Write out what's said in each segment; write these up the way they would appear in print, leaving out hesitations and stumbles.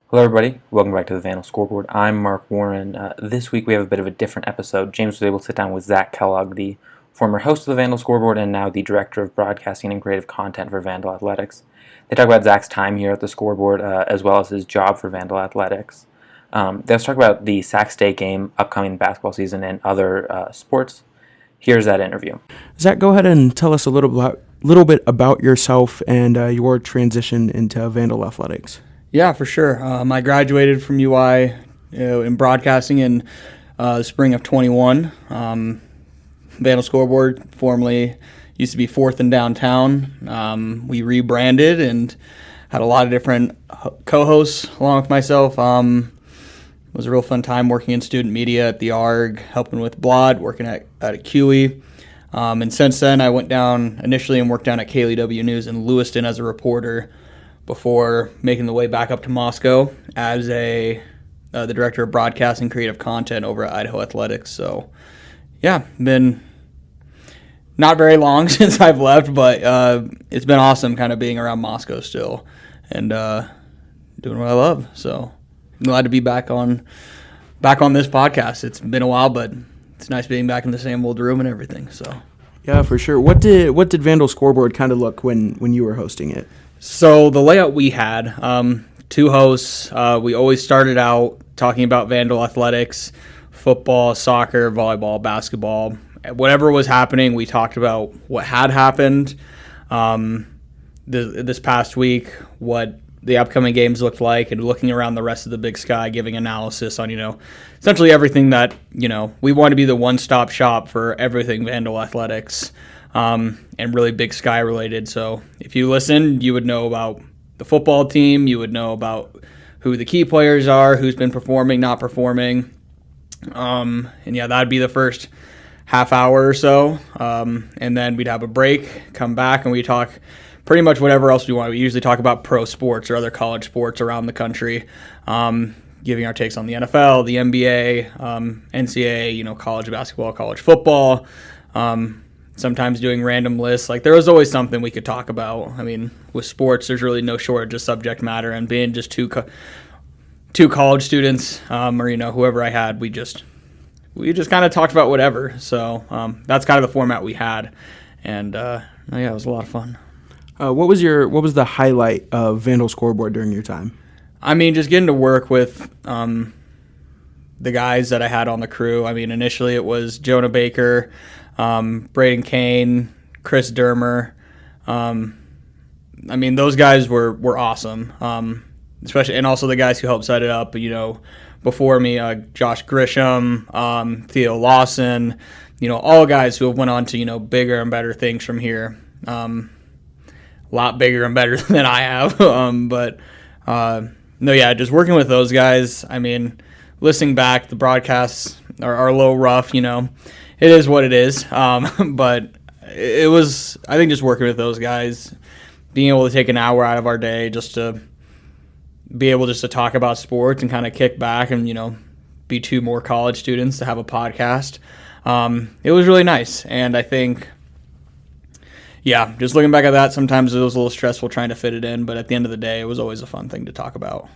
Hello, everybody. Welcome back to the Vandal Scoreboard. I'm Mark Warren. This week we have a bit of a different episode. James was able to sit down with Zack Kellogg, the former host of the Vandal Scoreboard and now the Director of Broadcasting and Creative Content for Vandal Athletics. They talk about Zack's time here at the Scoreboard as well as his job for Vandal Athletics. They also talk about the Sac State game, upcoming basketball season, and other sports. Here's that interview. Zack, go ahead and tell us a little bit about yourself and your transition into Vandal Athletics. Yeah, for sure. I graduated from UI in broadcasting in the spring of 21. Vandal Scoreboard formerly used to be Fourth and Downtown. We rebranded and had a lot of different co-hosts along with myself. It was a real fun time working in student media at the ARG, helping with Blot, working at a QE. And since then, I went down initially and worked down at KLEW News in Lewiston as a reporter, before making the way back up to Moscow as the director of broadcasting creative content over at Idaho Athletics. So, yeah, been not very long since I've left, but it's been awesome kind of being around Moscow still and doing what I love. So, I'm glad to be back on this podcast. It's been a while, but it's nice being back in the same old room and everything. So, yeah, for sure. What did Vandal Scoreboard kind of look when you were hosting it? So the layout we had, two hosts. We always started out talking about Vandal Athletics, football, soccer, volleyball, basketball. Whatever was happening, we talked about what had happened this past week, what the upcoming games looked like, and looking around the rest of the Big Sky, giving analysis on, essentially everything that, we want to be the one-stop shop for everything Vandal Athletics. And really Big Sky related. So if you listened, you would know about the football team. You would know about who the key players are, who's been performing, not performing. And yeah, that'd be the first half hour or so. And then we'd have a break, come back, and we talk pretty much whatever else we want. We usually talk about pro sports or other college sports around the country, giving our takes on the NFL, the NBA, NCAA, college basketball, college football. Sometimes doing random lists. Like, there was always something we could talk about. I mean, with sports, there's really no shortage of subject matter, and being just two college students, or whoever I had, we just kind of talked about whatever. So that's kind of the format we had, and yeah, it was a lot of fun. What was the highlight of Vandal Scoreboard during your time? I mean, just getting to work with the guys that I had on the crew. I mean, initially it was Jonah Baker, Braden Kane, Chris Dermer. I mean, those guys were awesome, especially, and also the guys who helped set it up, before me, Josh Grisham, Theo Lawson, all guys who have went on to, bigger and better things from here. A lot bigger and better than I have. But no, yeah, just working with those guys. I mean, listening back, the broadcasts are a little rough, It is what it is, but it was, I think, just working with those guys, being able to take an hour out of our day just to be able to talk about sports and kind of kick back and, be two more college students to have a podcast. It was really nice, and I think, yeah, just looking back at that, sometimes it was a little stressful trying to fit it in, but at the end of the day, it was always a fun thing to talk about.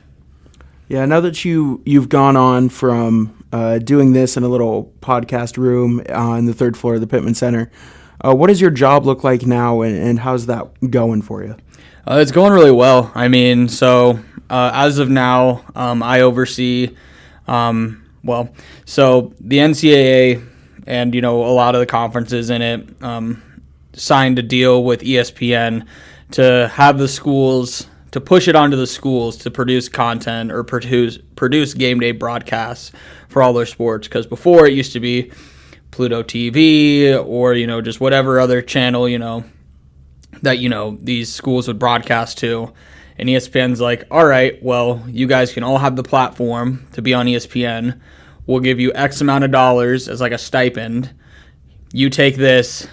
Yeah, now that you've gone on from doing this in a little podcast room on the third floor of the Pittman Center, what does your job look like now, and how's that going for you? It's going really well. I mean, so as of now, I oversee, so the NCAA and, a lot of the conferences in it signed a deal with ESPN to have the schools, to push it onto the schools to produce content or produce game day broadcasts for all their sports. Because before it used to be Pluto TV or, just whatever other channel, that, these schools would broadcast to. And ESPN's like, all right, well, you guys can all have the platform to be on ESPN. We'll give you X amount of dollars as like a stipend. You take this,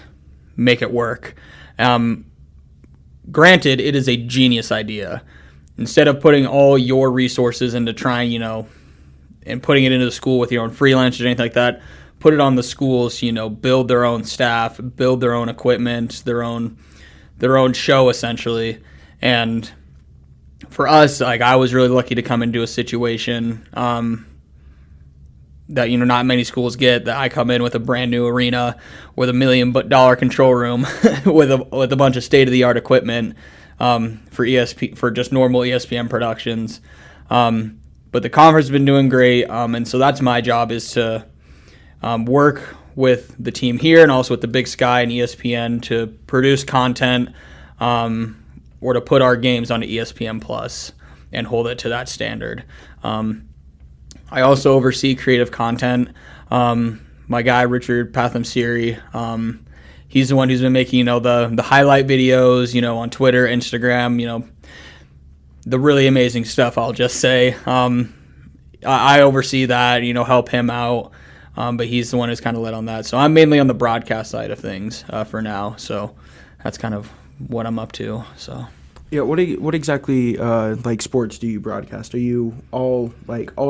make it work. Granted, it is a genius idea. Instead of putting all your resources into trying, and putting it into the school with your own freelancers or anything like that, put it on the schools, build their own staff, build their own equipment, their own show essentially. And for us, like I was really lucky to come into a situation that not many schools get. That I come in with a brand new arena with $1 million control room with a bunch of state of the art equipment for just normal ESPN productions. But the conference has been doing great, and so that's my job, is to work with the team here and also with the Big Sky and ESPN to produce content or to put our games onto ESPN Plus and hold it to that standard. I also oversee creative content. My guy, Richard Patham-Siri, he's the one who's been making, the highlight videos, on Twitter, Instagram, the really amazing stuff, I'll just say. I oversee that, help him out. But he's the one who's kind of led on that. So I'm mainly on the broadcast side of things for now. So that's kind of what I'm up to. So. Yeah, what exactly sports do you broadcast? Are you all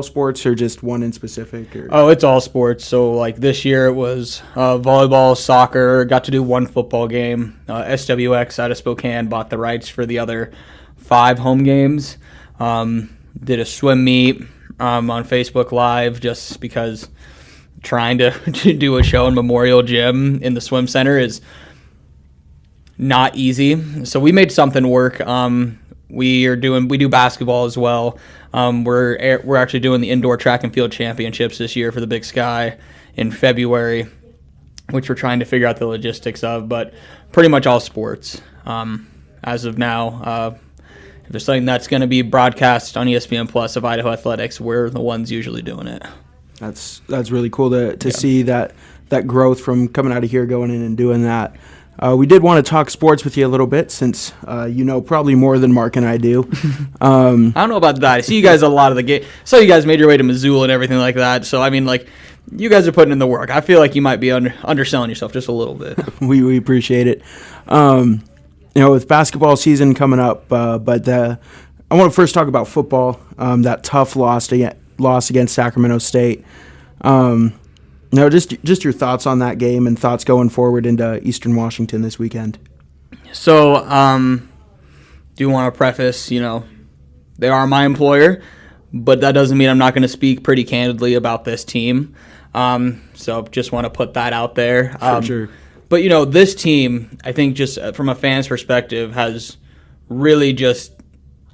sports or just one in specific? Or? Oh, it's all sports. So like this year it was volleyball, soccer. Got to do one football game. SWX out of Spokane bought the rights for the other 5 home games. Did a swim meet on Facebook Live just because trying to do a show in Memorial Gym in the swim center is not easy. So we made something work. We do basketball as well. We're actually doing the indoor track and field championships this year for the Big Sky in February, which we're trying to figure out the logistics of, but pretty much all sports as of now. If there's something that's going to be broadcast on ESPN Plus of Idaho Athletics, we're the ones usually doing it. That's really cool to see that growth from coming out of here, going in and doing that. We did want to talk sports with you a little bit since probably more than Mark and I do. I don't know about that. I see you guys a lot of the game. So you guys made your way to Missoula and everything like that. So I mean, you guys are putting in the work. I feel like you might be underselling yourself just a little bit. we appreciate it. With basketball season coming up, but I want to first talk about football. That tough loss against Sacramento State. Just your thoughts on that game and thoughts going forward into Eastern Washington this weekend. So, do want to preface, they are my employer, but that doesn't mean I'm not going to speak pretty candidly about this team. So just want to put that out there. For sure. But, this team, I think just from a fan's perspective, has really just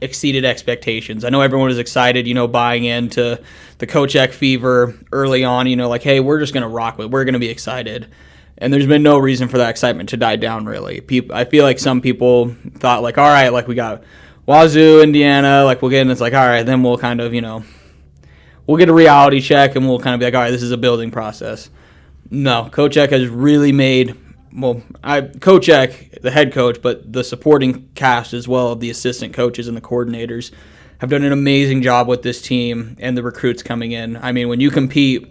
exceeded expectations. I know everyone was excited, buying into the Coach Eck fever early on, hey, we're just going to rock with it. We're going to be excited. And there's been no reason for that excitement to die down, really. I feel like some people thought, all right, we got Wazoo, Indiana, we'll get in. It's all right, then we'll kind of, we'll get a reality check and we'll kind of be all right, this is a building process. No, Coach Eck has really made... Coach Eck, the head coach, but the supporting cast as well of the assistant coaches and the coordinators have done an amazing job with this team and the recruits coming in. I mean, when you compete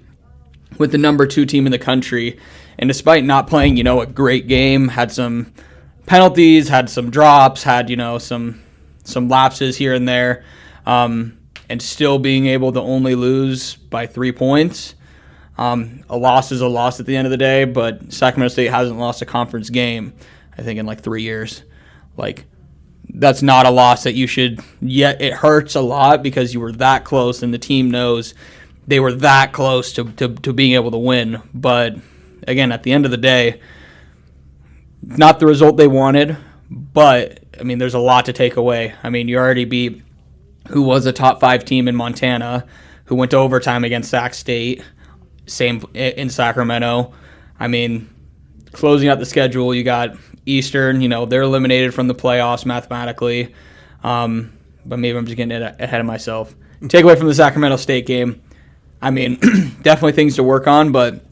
with the number 2 team in the country, and despite not playing, a great game, had some penalties, had some drops, had, some lapses here and there, and still being able to only lose by 3 points. A loss is a loss at the end of the day, but Sacramento State hasn't lost a conference game, I think, in 3 years. That's not a loss that you should, yet it hurts a lot because you were that close and the team knows they were that close to being able to win. But again, at the end of the day, not the result they wanted, but I mean, there's a lot to take away. I mean, you already beat who was a top 5 team in Montana, who went to overtime against Sac State. Same in Sacramento. I mean, closing out the schedule, you got Eastern. They're eliminated from the playoffs mathematically. But maybe I'm just getting ahead of myself. Take away from the Sacramento State game. I mean, definitely things to work on. But,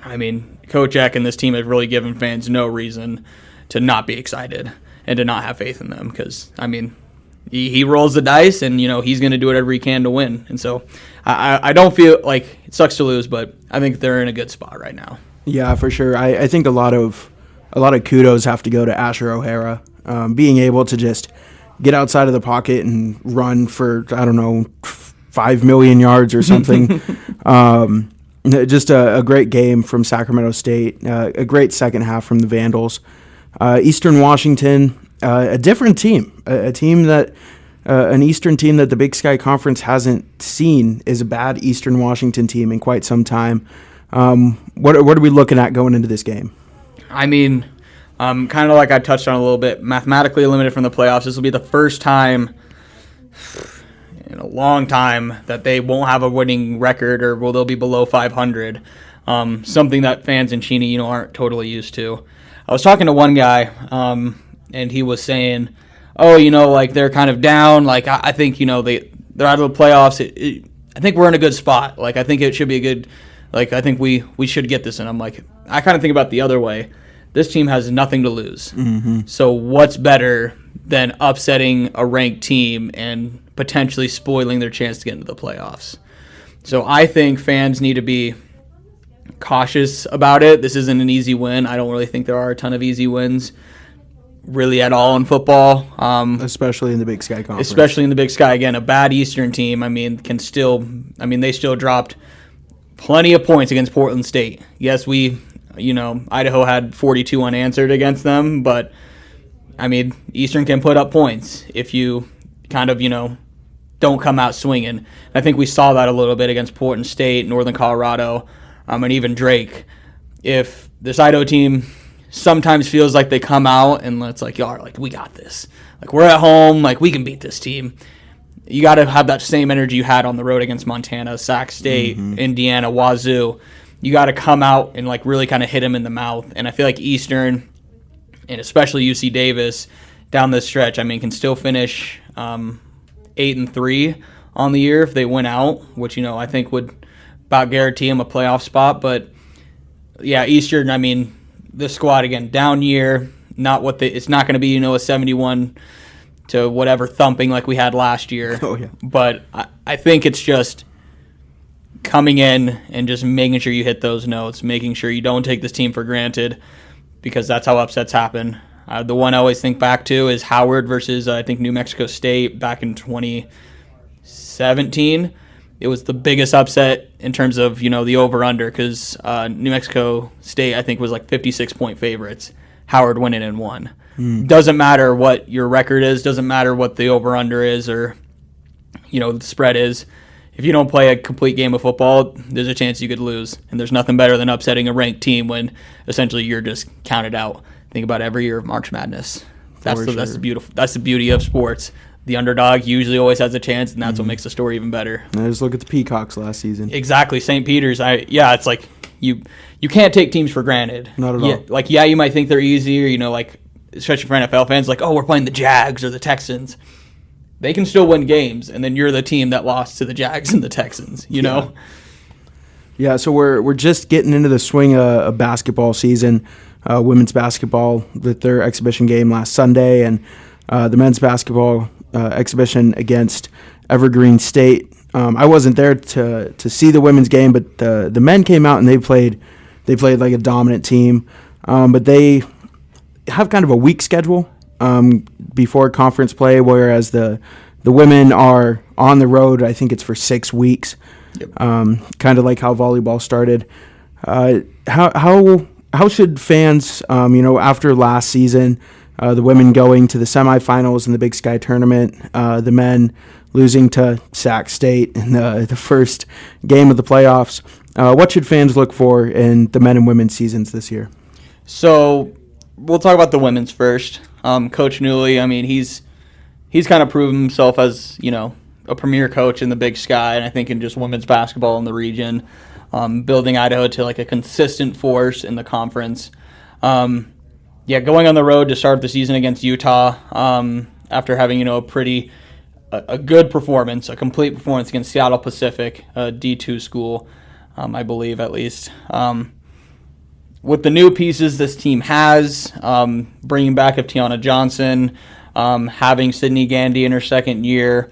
I mean, Coach Eck and this team have really given fans no reason to not be excited and to not have faith in them. Because, I mean, he rolls the dice and, he's going to do whatever he can to win. And so I don't feel like it sucks to lose, but I think they're in a good spot right now. Yeah, for sure. I think a lot of kudos have to go to Asher O'Hara, being able to just get outside of the pocket and run for, 5 million yards or something. Just a great game from Sacramento State, a great second half from the Vandals. Eastern Washington, a different team, a team that an Eastern team that the Big Sky Conference hasn't seen is a bad Eastern Washington team in quite some time. What are we looking at going into this game? I mean, kind of like I touched on a little bit, mathematically eliminated from the playoffs. This will be the first time in a long time that they won't have a winning record, or will they'll be below 500. Something that fans in Cheney, aren't totally used to. I was talking to one guy, and he was saying, they're kind of down. Like, I think, they're out of the playoffs. I think we're in a good spot. Like, I think it should be a good, I think we should get this. And I'm like, I kind of think about the other way. This team has nothing to lose. Mm-hmm. So what's better than upsetting a ranked team and potentially spoiling their chance to get into the playoffs? So I think fans need to be cautious about it. This isn't an easy win. I don't really think there are a ton of easy wins really at all in football. Especially in the Big Sky Conference. Especially in the Big Sky. Again, a bad Eastern team, they still dropped plenty of points against Portland State. Yes, Idaho had 42 unanswered against them, but, Eastern can put up points if you kind of, don't come out swinging. I think we saw that a little bit against Portland State, Northern Colorado, and even Drake. If this Idaho team sometimes feels like they come out and it's like, y'all, we got this. We're at home, we can beat this team. You got to have that same energy you had on the road against Montana, Sac State, Indiana, Wazoo. You got to come out and really kind of hit them in the mouth. And I feel like Eastern, and especially UC Davis, down this stretch, can still finish 8-3 on the year if they win out, which I think would about guarantee them a playoff spot. But yeah, Eastern, the squad again, down year, it's not going to be a 71 to whatever thumping like we had last year. Oh yeah. But I think it's just coming in and just making sure you hit those notes, making sure you don't take this team for granted, because that's how upsets happen. The one I always think back to is Howard versus, I think, New Mexico State back in 2017. It was the biggest upset in terms of, the over-under, because New Mexico State, I think, was 56-point favorites. Howard went in and won. Doesn't matter what your record is, doesn't matter what the over-under is or, the spread is. If you don't play a complete game of football, there's a chance you could lose. And there's nothing better than upsetting a ranked team when essentially you're just counted out. Think about every year of March Madness. That's the beauty of sports. The underdog usually always has a chance, and that's what makes the story even better. Now just look at the Peacocks last season. Exactly, St. Peter's. It's like you can't take teams for granted. Not at all. You might think they're easier, especially for NFL fans, we're playing the Jags or the Texans. They can still win games, and then you're the team that lost to the Jags and the Texans, know? Yeah, so we're just getting into the swing of basketball season. Women's basketball with their exhibition game last Sunday, and the men's basketball exhibition against Evergreen State. I wasn't there to see the women's game, but the men came out and they played like a dominant team. But they have kind of a weak schedule before conference play, whereas the women are on the road. I think it's for 6 weeks. Yep. Kind of like how volleyball started. How should fans, after last season, the women going to the semifinals in the Big Sky tournament, the men losing to Sac State in the first game of the playoffs, what should fans look for in the men and women's seasons this year? So we'll talk about the women's first. Coach Newley, he's kind of proven himself as, a premier coach in the Big Sky, and I think in just women's basketball in the region, building Idaho to a consistent force in the conference. Going on the road to start the season against Utah, after having, a good performance, a complete performance against Seattle Pacific, a D2 school, I believe at least. With the new pieces this team has, bringing back of Tiana Johnson, having Sydney Gandy in her second year,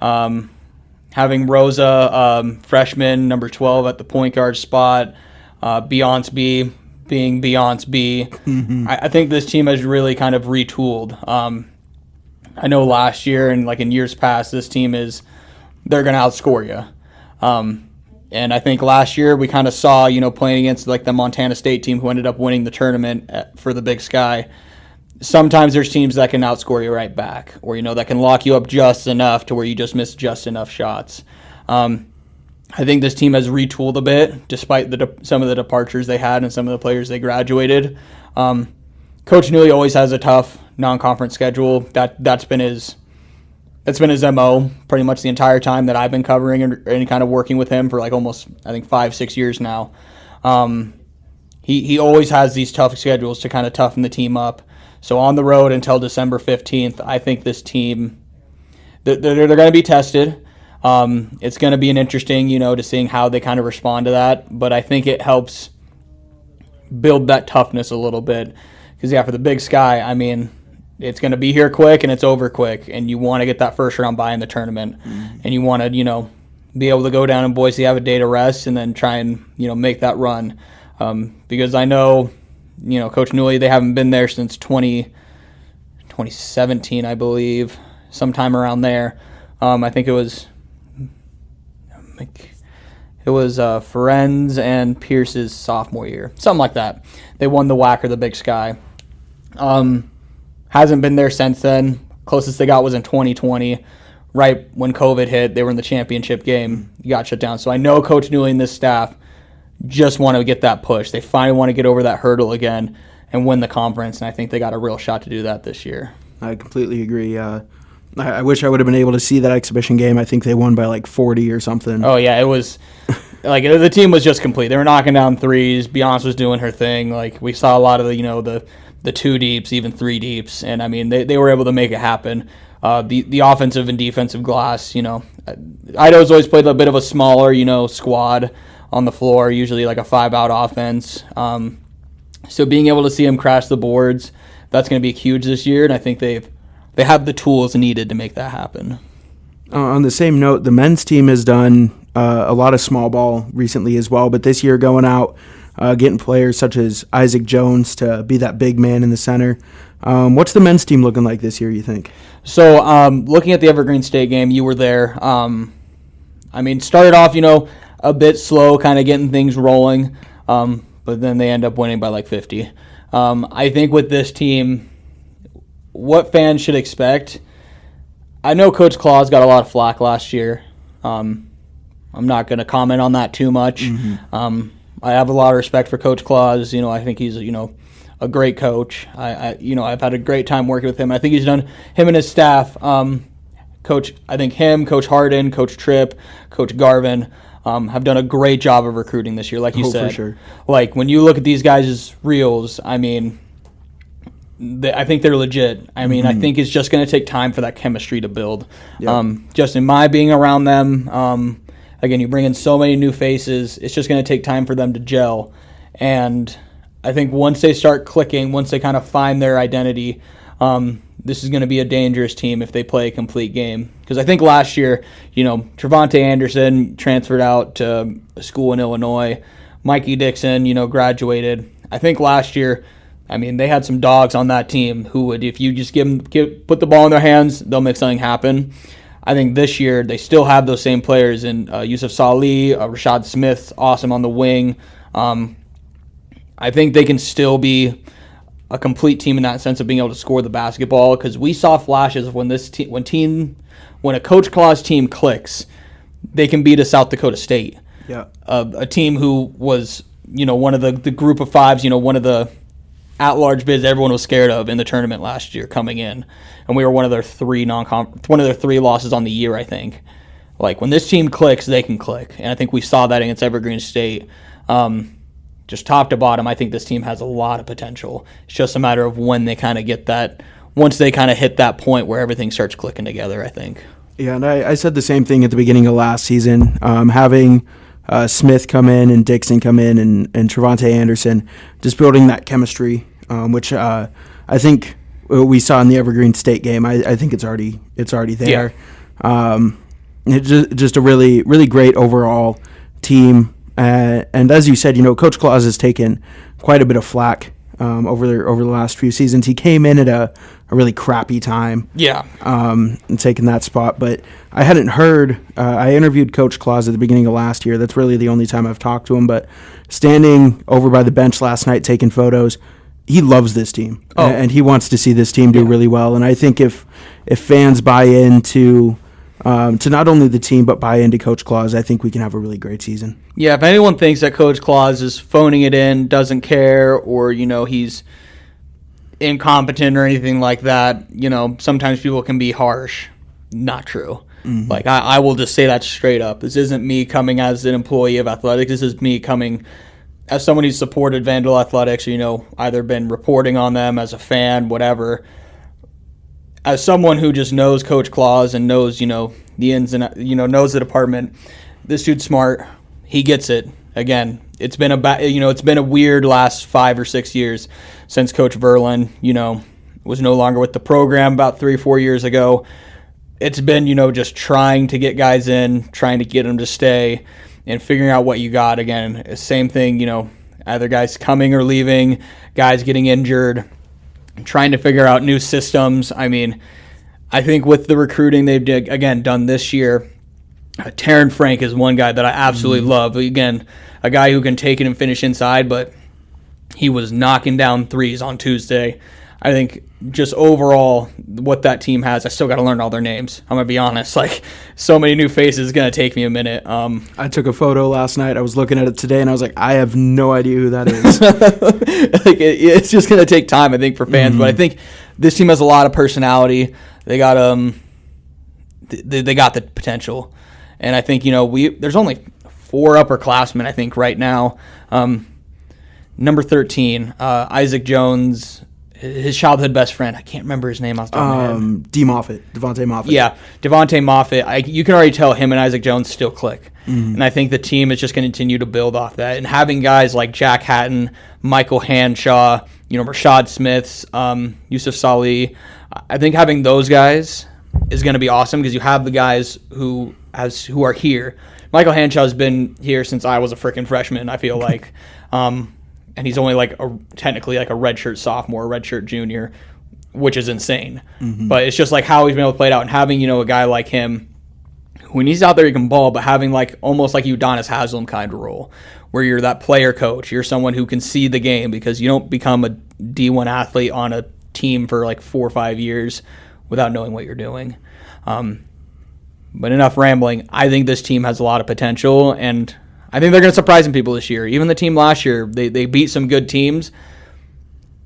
having Rosa, freshman, number 12 at the point guard spot, Beyonce B being Beyonce B. Mm-hmm. I think this team has really kind of retooled. I know last year and in years past, this team they're going to outscore you. And I think last year we kind of saw, playing against the Montana State team who ended up winning the tournament for the Big Sky. sometimes there's teams that can outscore you right back, or that can lock you up just enough to where you just miss just enough shots. I think this team has retooled a bit, despite some of the departures they had and some of the players they graduated. Coach Newey always has a tough non-conference schedule. That's been his MO pretty much the entire time that I've been covering and kind of working with him for like almost, I think, 5-6 years now. He always has these tough schedules to kind of toughen the team up. So on the road until December 15th, I think this team, they're going to be tested. It's going to be an interesting, to seeing how they kind of respond to that. But I think it helps build that toughness a little bit. Because, for the Big Sky, I mean, it's going to be here quick and it's over quick. And you want to get that first round bye in the tournament. Mm-hmm. And you want to, be able to go down in Boise, have a day to rest, and then try and, make that run. Because I know, Coach Newey, they haven't been there since 2017, I believe, sometime around there. I think it was Ferenz and Pierce's sophomore year, something like that. They won the WAC or the Big Sky. Hasn't been there since then. Closest they got was in 2020, right when COVID hit. They were in the championship game. You got shut down. So I know Coach Newey and this staff just want to get that push. They finally want to get over that hurdle again and win the conference, and I think they got a real shot to do that this year. I completely agree. I wish I would have been able to see that exhibition game. I think they won by like 40 or something. Oh, yeah, it was like the team was just complete. They were knocking down threes. Beyonce was doing her thing. Like we saw a lot of the two deeps, even three deeps, and I mean they were able to make it happen. The offensive and defensive glass, Idaho's always played a bit of a smaller, squad on the floor, usually like a 5-out offense. So being able to see them crash the boards, that's going to be huge this year, and I think they have the tools needed to make that happen. On the same note, the men's team has done a lot of small ball recently as well, but this year going out, getting players such as Isaac Jones to be that big man in the center. What's the men's team looking like this year, you think? So looking at the Evergreen State game, you were there. Started off, a bit slow, kind of getting things rolling, but then they end up winning by like 50. I think with this team, what fans should expect, I know Coach Claus got a lot of flack last year. I'm not going to comment on that too much. Mm-hmm. I have a lot of respect for Coach Claus. I think he's, a great coach. I've had a great time working with him. I think he's done, him and his staff, Coach Harden, Coach Tripp, Coach Garvin, have done a great job of recruiting this year, like you said. For sure. Like, when you look at these guys' reels, I think they're legit. I think it's just going to take time for that chemistry to build. Yep. Just in my being around them, again, you bring in so many new faces, it's just going to take time for them to gel. And I think once they start clicking, once they kind of find their identity, this is going to be a dangerous team if they play a complete game. Because I think last year, Trevante Anderson transferred out to a school in Illinois. Mikey Dixon, graduated. I think last year, they had some dogs on that team who would, if you just put the ball in their hands, they'll make something happen. I think this year they still have those same players in Yusuf Salih, Rashad Smith, awesome on the wing. I think they can still be a complete team in that sense of being able to score the basketball, because we saw flashes of when a Coach Claus team clicks, they can beat a South Dakota State. Yeah, a team who was one of the group of fives, one of the at-large bids everyone was scared of in the tournament last year coming in, and we were one of their three losses on the year, I think. Like, when this team clicks, they can click, and I think we saw that against Evergreen State. Just top to bottom, I think this team has a lot of potential. It's just a matter of when they kind of get that, once they kind of hit that point where everything starts clicking together, I think. Yeah, and I said the same thing at the beginning of last season. Having Smith come in and Dixon come in and Trevante Anderson, just building that chemistry, which I think we saw in the Evergreen State game. I think it's already there. Yeah. It's just a really, really great overall team. And as you said, Coach Claus has taken quite a bit of flack over the last few seasons. He came in at a really crappy time. Yeah. And taking that spot. But I hadn't heard. I interviewed Coach Claus at the beginning of last year. That's really the only time I've talked to him. But standing over by the bench last night taking photos, he loves this team, Oh. and he wants to see this team do really well. And I think if fans buy into to not only the team but buy into Coach Claus, I think we can have a really great season. Yeah, if anyone thinks that Coach Claus is phoning it in, doesn't care, or, he's incompetent or anything like that, sometimes people can be harsh. Not true. Mm-hmm. Like, I will just say that straight up. This isn't me coming as an employee of athletics. This is me coming as someone who's supported Vandal Athletics, or, either been reporting on them as a fan, whatever. As someone who just knows Coach Claus and knows, the ins and, knows the department, this dude's smart. He gets it. Again, it's been a weird last 5 or 6 years since Coach Verlin, was no longer with the program about 3 or 4 years ago. It's been, just trying to get guys in, trying to get them to stay, and figuring out what you got. Again, same thing, either guys coming or leaving, guys getting injured, trying to figure out new systems. I mean, I think with the recruiting they've done this year, Taryn Frank is one guy that I absolutely love. Again, a guy who can take it and finish inside, but he was knocking down threes on Tuesday. I think just overall what that team has, I still got to learn all their names. I'm going to be honest. Like, so many new faces, it's going to take me a minute. I took a photo last night. I was looking at it today, and I was like, I have no idea who that is. It's just going to take time, I think, for fans. But I think this team has a lot of personality. They got they got the potential. And I think, there's only 4 upperclassmen, I think, right now. Number 13, Isaac Jones, his childhood best friend. I can't remember his name off the top of my head. Devontae Moffitt. Yeah, Devontae Moffitt. You can already tell him and Isaac Jones still click. And I think the team is just going to continue to build off that. And having guys like Jack Hatton, Michael Hanshaw, Rashad Smiths, Yusuf Salih, I think having those guys is going to be awesome because you have the guys who are here. Michael Hanshaw has been here since I was a freaking freshman, I feel like. And he's only technically like a redshirt sophomore, redshirt junior, which is insane. But it's just like how he's been able to play it out, and having, a guy like him, when he's out there he can ball, but having almost like Udonis Haslem kind of role, where you're that player coach, you're someone who can see the game, because you don't become a D1 athlete on a team for 4 or 5 years without knowing what you're doing. But enough rambling. I think this team has a lot of potential, and I think they're going to surprise some people this year. Even the team last year, they beat some good teams.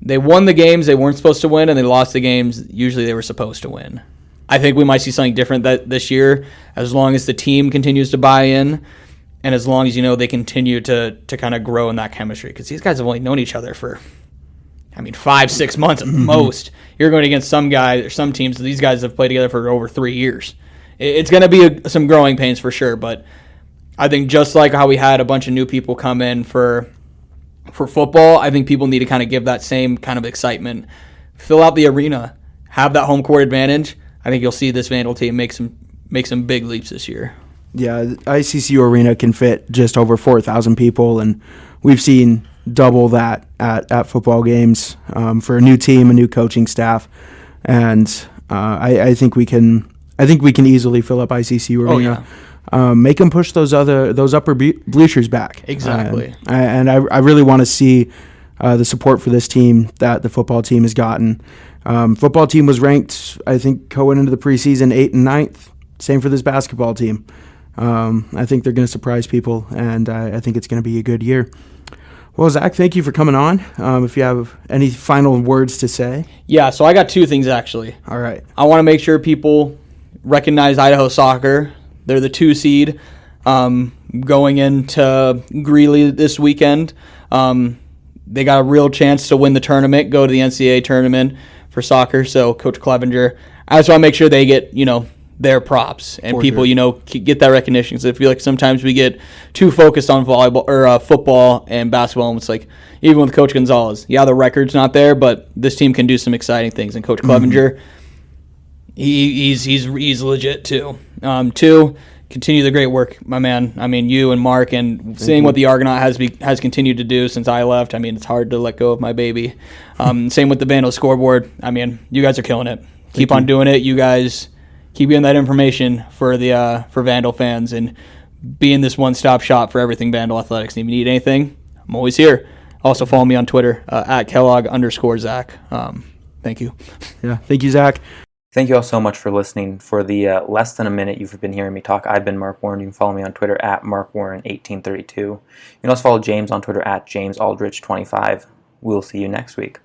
They won the games they weren't supposed to win, and they lost the games usually they were supposed to win. I think we might see something different this year, as long as the team continues to buy in, and as long as they continue to kind of grow in that chemistry. Because these guys have only known each other for, 5-6 months at most. You're going against some guys or some teams. These guys have played together for over 3 years. It's going to be some growing pains for sure, but I think just like how we had a bunch of new people come in for football, I think people need to kind of give that same kind of excitement. Fill out the arena. Have that home court advantage. I think you'll see this Vandal team make some big leaps this year. Yeah, the ICCU Arena can fit just over 4,000 people, and we've seen double that at football games for a new team, a new coaching staff, and I think we can easily fill up ICCU Arena. Oh, yeah. Make them push those upper bleachers back. Exactly. And I really want to see the support for this team that the football team has gotten. Football team was ranked, I think, going into the preseason 8th and 9th. Same for this basketball team. I think they're going to surprise people, and I think it's going to be a good year. Well, Zach, thank you for coming on. If you have any final words to say. Yeah, so I got 2 things, actually. All right. I want to make sure people recognize Idaho soccer. They're the 2 seed going into Greeley this weekend. They got a real chance to win the tournament, go to the NCAA tournament for soccer. So Coach Clevenger, I just want to make sure they get, their props, and for people, sure, get that recognition. Because I feel like sometimes we get too focused on volleyball or football and basketball. And it's like, even with Coach Gonzalez, the record's not there, but this team can do some exciting things. And Coach Clevenger, he's legit too. 2, continue the great work, my man. You and Mark, and seeing what the Argonaut has continued to do since I left. It's hard to let go of my baby. Same with the Vandal Scoreboard. You guys are killing it. Keep on doing it. You guys keep getting that information for Vandal fans, and being this one-stop shop for everything Vandal Athletics. And if you need anything, I'm always here. Also follow me on Twitter at Kellogg_Zack. Thank you. Yeah, thank you, Zach. Thank you all so much for listening. For the less than a minute you've been hearing me talk, I've been Mark Warren. You can follow me on Twitter at MarkWarren1832. You can also follow James on Twitter at JamesAldrich25. We'll see you next week.